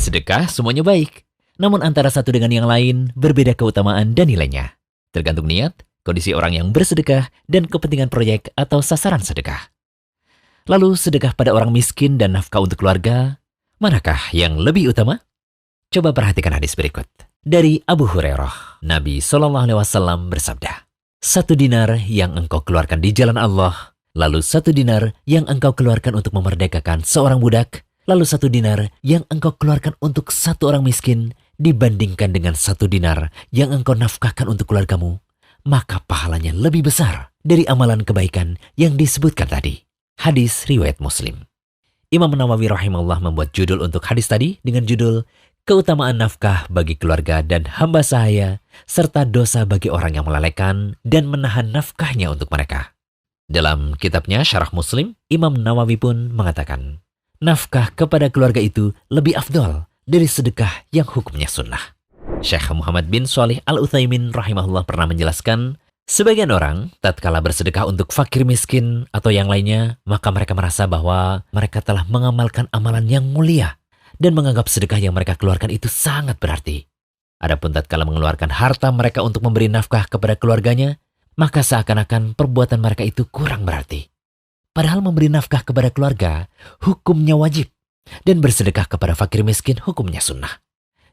Sedekah semuanya baik, namun antara satu dengan yang lain berbeda keutamaan dan nilainya. Tergantung niat, kondisi orang yang bersedekah, dan kepentingan proyek atau sasaran sedekah. Lalu sedekah pada orang miskin dan nafkah untuk keluarga, manakah yang lebih utama? Coba perhatikan hadis berikut. Dari Abu Hurairah, Nabi SAW bersabda, 1 dinar yang engkau keluarkan di jalan Allah, lalu 1 dinar yang engkau keluarkan untuk memerdekakan seorang budak, lalu 1 dinar yang engkau keluarkan untuk 1 orang miskin, dibandingkan dengan 1 dinar yang engkau nafkahkan untuk keluargamu, maka pahalanya lebih besar dari amalan kebaikan yang disebutkan tadi. Hadis riwayat Muslim. Imam Nawawi rahimahullah membuat judul untuk hadis tadi dengan judul Keutamaan nafkah bagi keluarga dan hamba sahaya, serta dosa bagi orang yang melalaikan dan menahan nafkahnya untuk mereka. Dalam kitabnya Syarah Muslim, Imam Nawawi pun mengatakan, nafkah kepada keluarga itu lebih afdol dari sedekah yang hukumnya sunnah. Syekh Muhammad bin Shalih Al-Utsaimin rahimahullah pernah menjelaskan, sebagian orang tatkala bersedekah untuk fakir miskin atau yang lainnya, maka mereka merasa bahwa mereka telah mengamalkan amalan yang mulia dan menganggap sedekah yang mereka keluarkan itu sangat berarti. Adapun tatkala mengeluarkan harta mereka untuk memberi nafkah kepada keluarganya, maka seakan-akan perbuatan mereka itu kurang berarti. Padahal memberi nafkah kepada keluarga hukumnya wajib, dan bersedekah kepada fakir miskin hukumnya sunnah.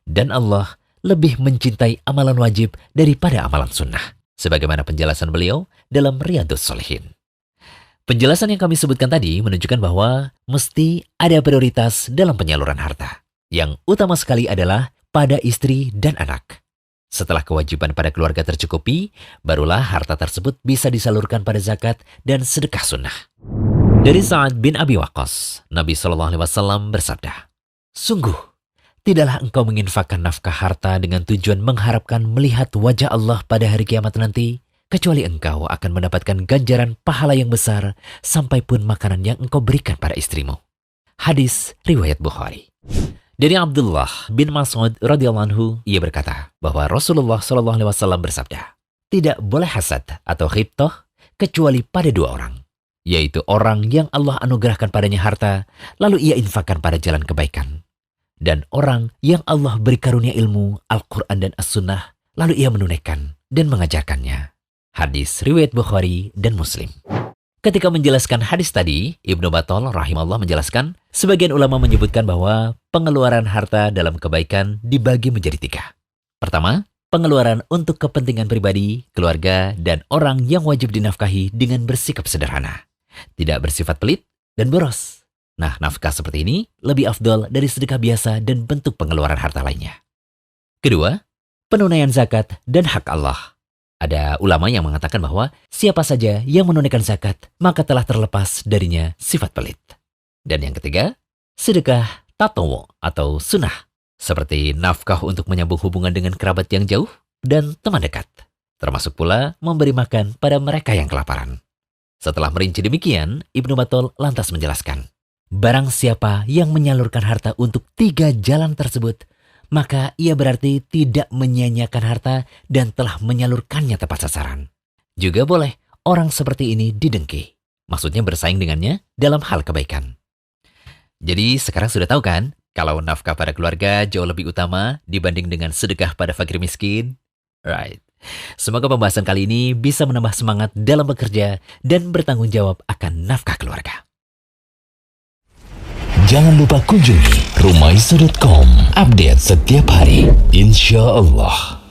Dan Allah lebih mencintai amalan wajib daripada amalan sunnah, sebagaimana penjelasan beliau dalam Riyadhus Shalihin. Penjelasan yang kami sebutkan tadi menunjukkan bahwa mesti ada prioritas dalam penyaluran harta. Yang utama sekali adalah pada istri dan anak. Setelah kewajiban pada keluarga tercukupi, barulah harta tersebut bisa disalurkan pada zakat dan sedekah sunnah. Dari Sa'ad bin Abi Waqqas, Nabi SAW bersabda, sungguh, tidaklah engkau menginfakkan nafkah harta dengan tujuan mengharapkan melihat wajah Allah pada hari kiamat nanti, kecuali engkau akan mendapatkan ganjaran pahala yang besar sampai pun makanan yang engkau berikan pada istrimu. Hadis riwayat Bukhari. Dari Abdullah bin Mas'ud radhiyallahu anhu, ia berkata bahwa Rasulullah SAW bersabda, tidak boleh hasad atau ghibthah kecuali pada 2 orang, yaitu orang yang Allah anugerahkan padanya harta, lalu ia infakkan pada jalan kebaikan, dan orang yang Allah beri karunia ilmu, Al-Quran dan As-Sunnah, lalu ia menunaikan dan mengajarkannya. Hadis riwayat Bukhari dan Muslim. Ketika menjelaskan hadis tadi, Ibnu Battal rahimahullah menjelaskan, sebagian ulama menyebutkan bahwa pengeluaran harta dalam kebaikan dibagi menjadi 3. Pertama, pengeluaran untuk kepentingan pribadi, keluarga, dan orang yang wajib dinafkahi dengan bersikap sederhana, tidak bersifat pelit dan boros. Nah, nafkah seperti ini lebih afdol dari sedekah biasa dan bentuk pengeluaran harta lainnya. Kedua, penunaian zakat dan hak Allah. Ada ulama yang mengatakan bahwa siapa saja yang menunaikan zakat, maka telah terlepas darinya sifat pelit. Dan yang ketiga, sedekah tatawwu atau sunnah, seperti nafkah untuk menyambung hubungan dengan kerabat yang jauh dan teman dekat, termasuk pula memberi makan pada mereka yang kelaparan. Setelah merinci demikian, Ibnu Battal lantas menjelaskan, barang siapa yang menyalurkan harta untuk 3 jalan tersebut, maka ia berarti tidak menyia-nyiakan harta dan telah menyalurkannya tepat sasaran. Juga boleh orang seperti ini didengki, maksudnya bersaing dengannya dalam hal kebaikan. Jadi sekarang sudah tahu kan, kalau nafkah pada keluarga jauh lebih utama dibanding dengan sedekah pada fakir miskin? Right. Semoga pembahasan kali ini bisa menambah semangat dalam bekerja dan bertanggung jawab akan nafkah keluarga. Jangan lupa kunjungi rumaiso.com. Update setiap hari, insya Allah.